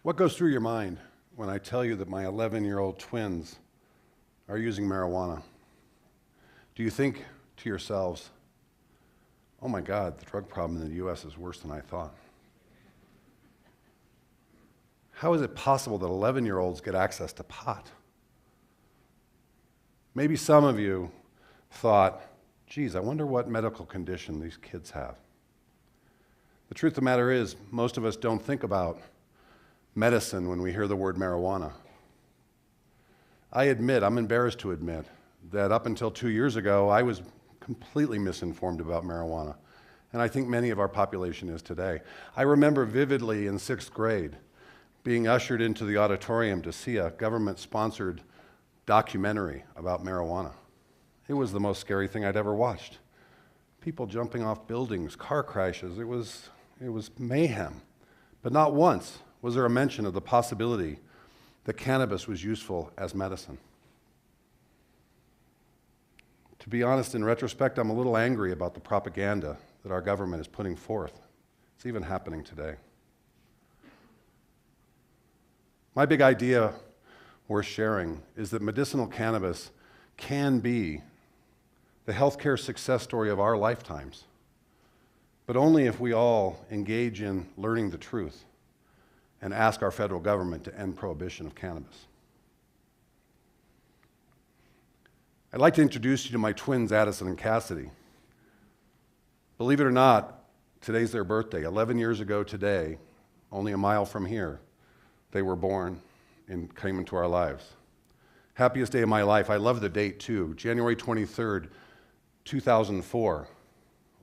What goes through your mind when I tell you that my 11-year-old twins are using marijuana? Do you think to yourselves, oh my God, the drug problem in the US is worse than I thought? How is it possible that 11-year-olds get access to pot? Maybe some of you thought, geez, I wonder what medical condition these kids have. The truth of the matter is, most of us don't think about medicine when we hear the word marijuana. I'm embarrassed to admit, that up until 2 years ago, I was completely misinformed about marijuana. And I think many of our population is today. I remember vividly in 6th grade being ushered into the auditorium to see a government-sponsored documentary about marijuana. It was the most scary thing I'd ever watched. People jumping off buildings, car crashes, it was mayhem. But not once was there a mention of the possibility that cannabis was useful as medicine. To be honest, in retrospect, I'm a little angry about the propaganda that our government is putting forth. It's even happening today. My big idea worth sharing is that medicinal cannabis can be the healthcare success story of our lifetimes, but only if we all engage in learning the truth and ask our federal government to end prohibition of cannabis. I'd like to introduce you to my twins, Addison and Cassidy. Believe it or not, today's their birthday. 11 years ago today, only a mile from here, they were born and came into our lives. Happiest day of my life. I love the date too. January 23rd, 2004.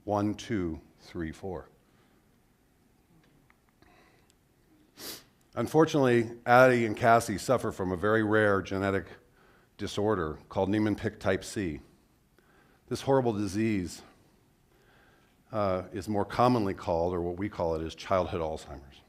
1, 2, 3, 4. Unfortunately, Addie and Cassie suffer from a very rare genetic disorder called Niemann-Pick type C. This horrible disease is more commonly called, or what we call it, is childhood Alzheimer's.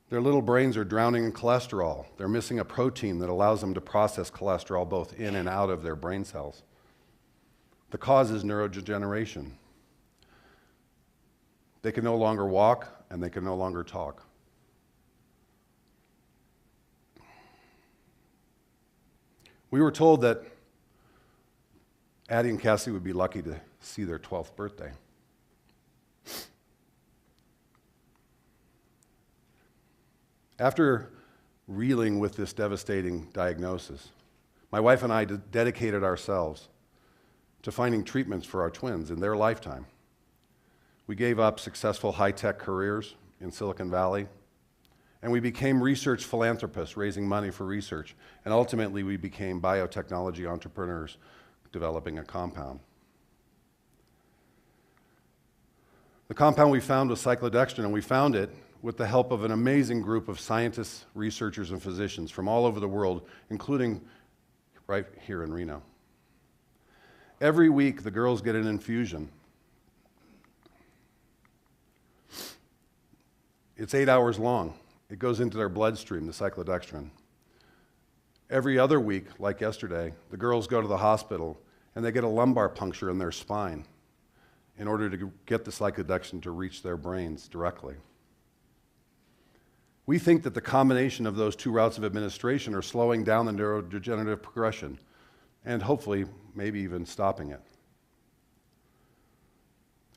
Their little brains are drowning in cholesterol. They're missing a protein that allows them to process cholesterol both in and out of their brain cells. The cause is neurodegeneration. They can no longer walk, and they can no longer talk. We were told that Addie and Cassie would be lucky to see their 12th birthday. After reeling with this devastating diagnosis, my wife and I dedicated ourselves to finding treatments for our twins in their lifetime. We gave up successful high-tech careers in Silicon Valley, and we became research philanthropists, raising money for research. And ultimately, we became biotechnology entrepreneurs, developing a compound. The compound we found was cyclodextrin, and we found it with the help of an amazing group of scientists, researchers, and physicians from all over the world, including right here in Reno. Every week, the girls get an infusion. It's 8 hours long. It goes into their bloodstream, the cyclodextrin. Every other week, like yesterday, the girls go to the hospital and they get a lumbar puncture in their spine in order to get the cyclodextrin to reach their brains directly. We think that the combination of those two routes of administration are slowing down the neurodegenerative progression and hopefully maybe even stopping it.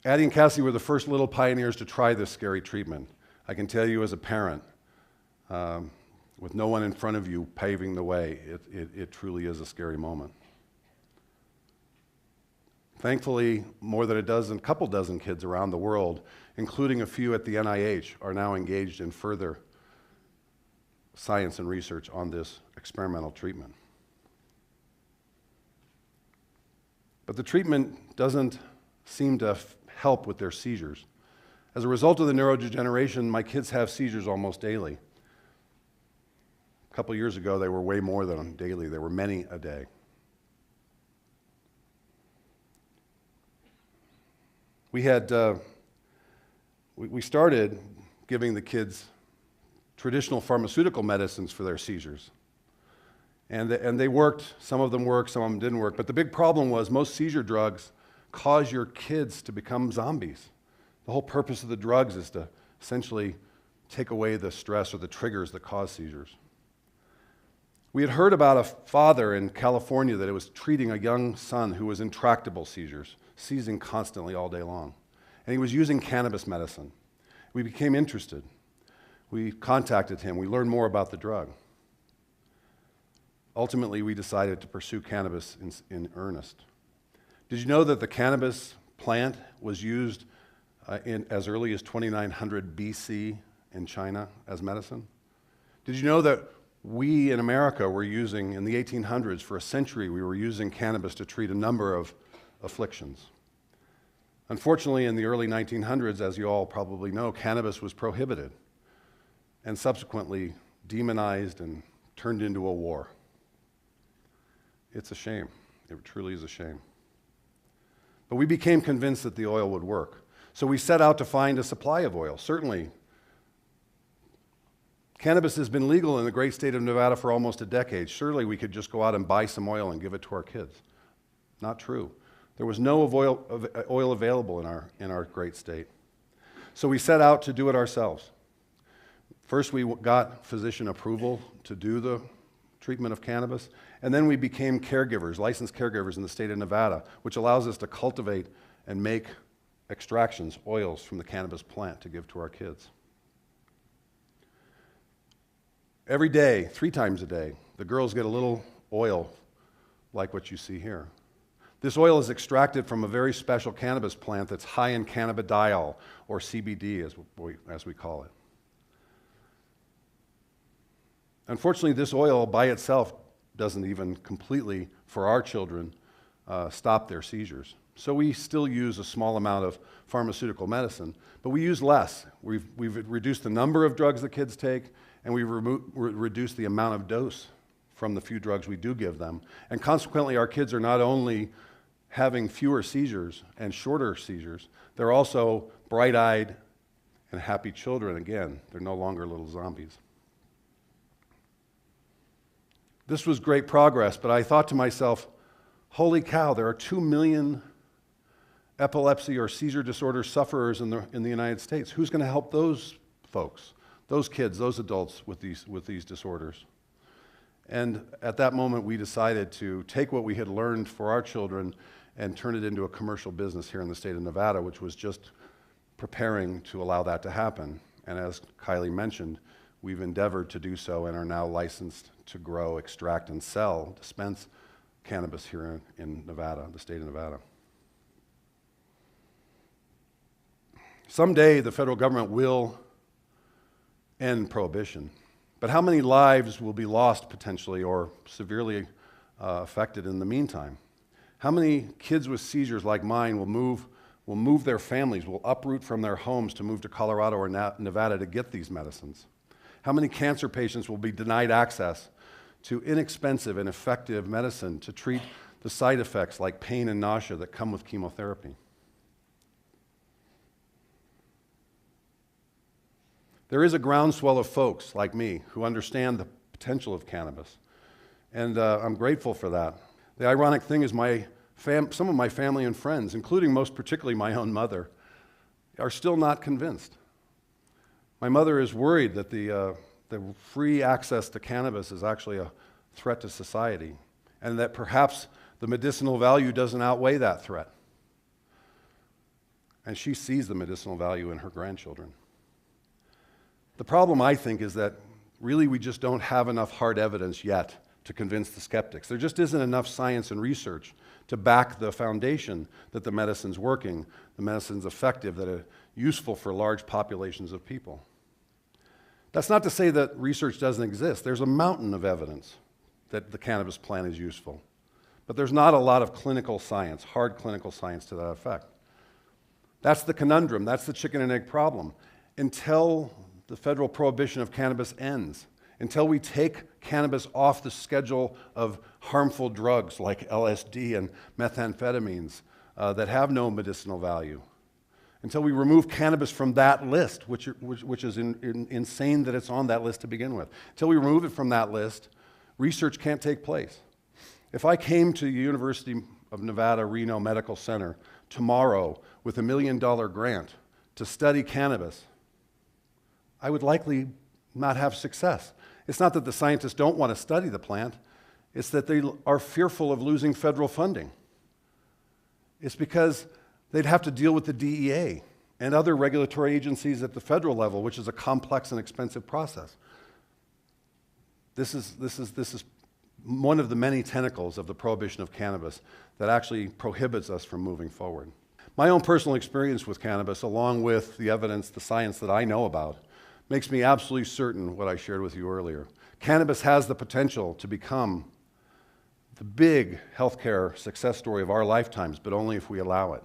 Addie and Cassie were the first little pioneers to try this scary treatment. I can tell you as a parent, with no one in front of you paving the way, it truly is a scary moment. Thankfully, more than a couple dozen kids around the world, including a few at the NIH, are now engaged in further science and research on this experimental treatment. But the treatment doesn't seem to help with their seizures. As a result of the neurodegeneration, my kids have seizures almost daily. A couple years ago, they were way more than daily. There were many a day. We started giving the kids traditional pharmaceutical medicines for their seizures. And they worked. Some of them worked, some of them didn't work. But the big problem was most seizure drugs cause your kids to become zombies. The whole purpose of the drugs is to essentially take away the stress or the triggers that cause seizures. We had heard about a father in California that was treating a young son who was in intractable seizures, seizing constantly all day long. And he was using cannabis medicine. We became interested. We contacted him. We learned more about the drug. Ultimately, we decided to pursue cannabis in earnest. Did you know that the cannabis plant was used in as early as 2900 BC in China as medicine? Did you know that we in America were using, in the 1800s, for a century, we were using cannabis to treat a number of afflictions? Unfortunately, in the early 1900s, as you all probably know, cannabis was prohibited and subsequently demonized and turned into a war. It's a shame. It truly is a shame. But we became convinced that the oil would work. So we set out to find a supply of oil. Certainly, cannabis has been legal in the great state of Nevada for almost a decade. Surely we could just go out and buy some oil and give it to our kids. Not true. There was no oil available in our great state. So we set out to do it ourselves. First, we got physician approval to do the treatment of cannabis, and then we became caregivers, licensed caregivers in the state of Nevada, which allows us to cultivate and make extractions, oils from the cannabis plant to give to our kids. Every day, 3 times a day, the girls get a little oil like what you see here. This oil is extracted from a very special cannabis plant that's high in cannabidiol, or CBD as we call it. Unfortunately, this oil by itself doesn't even completely, for our children, stop their seizures. So we still use a small amount of pharmaceutical medicine, but we use less. We've reduced the number of drugs the kids take, and we've reduced the amount of dose from the few drugs we do give them. And consequently, our kids are not only having fewer seizures and shorter seizures, they're also bright-eyed and happy children again. They're no longer little zombies. This was great progress, but I thought to myself, holy cow, there are 2 million epilepsy or seizure disorder sufferers in the United States. Who's going to help those folks, those kids, those adults with these disorders? And at that moment, we decided to take what we had learned for our children and turn it into a commercial business here in the state of Nevada, which was just preparing to allow that to happen. And as Kylie mentioned, we've endeavored to do so and are now licensed to grow, extract, and sell, dispense cannabis here in Nevada, the state of Nevada. Someday, the federal government will end prohibition. But how many lives will be lost potentially or severely affected in the meantime? How many kids with seizures like mine will move their families, will uproot from their homes to move to Colorado or Nevada to get these medicines? How many cancer patients will be denied access to inexpensive and effective medicine to treat the side effects like pain and nausea that come with chemotherapy? There is a groundswell of folks like me who understand the potential of cannabis, and I'm grateful for that. The ironic thing is some of my family and friends, including most particularly my own mother, are still not convinced. My mother is worried that the free access to cannabis is actually a threat to society, and that perhaps the medicinal value doesn't outweigh that threat. And she sees the medicinal value in her grandchildren. The problem, I think, is that really we just don't have enough hard evidence yet to convince the skeptics. There just isn't enough science and research to back the foundation that the medicine's working, the medicine's effective, that it's useful for large populations of people. That's not to say that research doesn't exist. There's a mountain of evidence that the cannabis plant is useful. But there's not a lot of clinical science, hard clinical science to that effect. That's the conundrum. That's the chicken and egg problem. Until the federal prohibition of cannabis ends, until we take cannabis off the schedule of harmful drugs like LSD and methamphetamines that have no medicinal value, until we remove cannabis from that list, which is insane that it's on that list to begin with. Until we remove it from that list, research can't take place. If I came to the University of Nevada, Reno Medical Center tomorrow with $1 million grant to study cannabis, I would likely not have success. It's not that the scientists don't want to study the plant, it's that they are fearful of losing federal funding. It's because they'd have to deal with the DEA and other regulatory agencies at the federal level, which is a complex and expensive process. This is one of the many tentacles of the prohibition of cannabis that actually prohibits us from moving forward. My own personal experience with cannabis, along with the evidence, the science that I know about, makes me absolutely certain what I shared with you earlier. Cannabis has the potential to become the big healthcare success story of our lifetimes, but only if we allow it.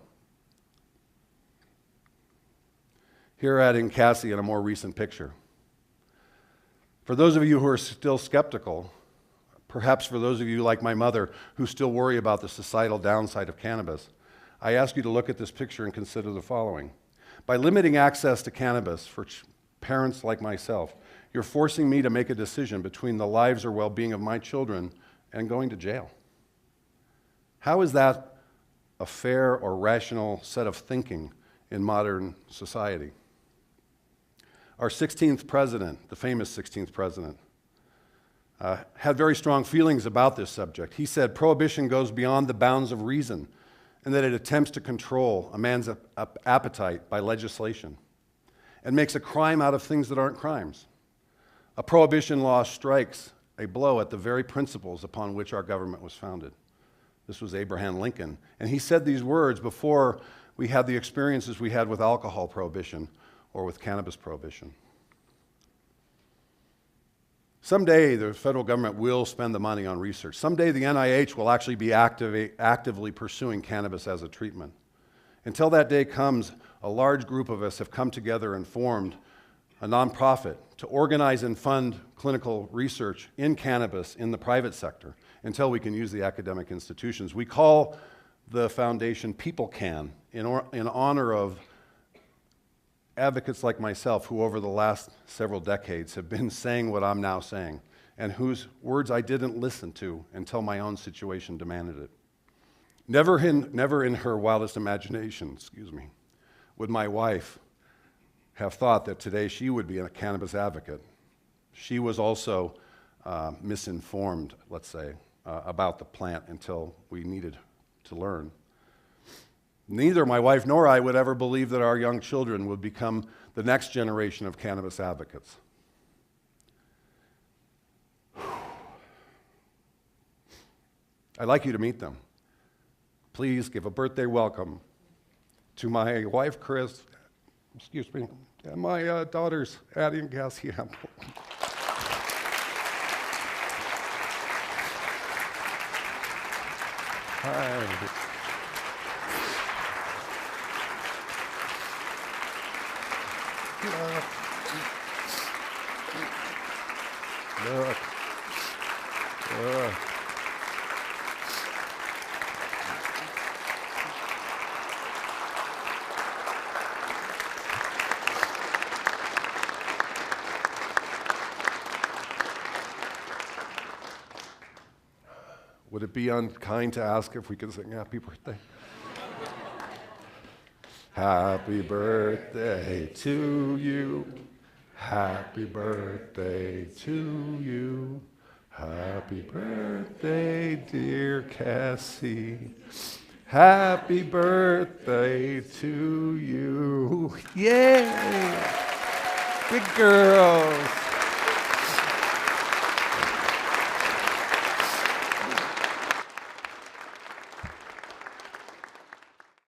Here adding Cassie in a more recent picture. For those of you who are still skeptical, perhaps for those of you like my mother who still worry about the societal downside of cannabis, I ask you to look at this picture and consider the following. By limiting access to cannabis for parents like myself, you're forcing me to make a decision between the lives or well-being of my children and going to jail. How is that a fair or rational set of thinking in modern society? Our 16th president, the famous 16th president, had very strong feelings about this subject. He said, prohibition goes beyond the bounds of reason and that it attempts to control a man's appetite by legislation and makes a crime out of things that aren't crimes. A prohibition law strikes a blow at the very principles upon which our government was founded. This was Abraham Lincoln. And he said these words before we had the experiences we had with alcohol prohibition or with cannabis prohibition. Someday the federal government will spend the money on research. Someday the NIH will actually be actively pursuing cannabis as a treatment. Until that day comes, a large group of us have come together and formed a nonprofit to organize and fund clinical research in cannabis in the private sector until we can use the academic institutions. We call the foundation People Can in honor of advocates like myself who over the last several decades have been saying what I'm now saying and whose words I didn't listen to until my own situation demanded it. Never in her wildest imagination, would my wife have thought that today she would be a cannabis advocate. She was also misinformed, let's say, about the plant until we needed to learn. Neither my wife nor I would ever believe that our young children would become the next generation of cannabis advocates. I'd like you to meet them. Please give a birthday welcome to my wife, Chris, and my daughters, Addie and Cassie Hempel. Hi. Look. Would it be unkind to ask if we could sing happy birthday? Happy birthday to you. Happy birthday to you. Happy birthday, dear Cassie. Happy birthday to you. Yay! Big girls.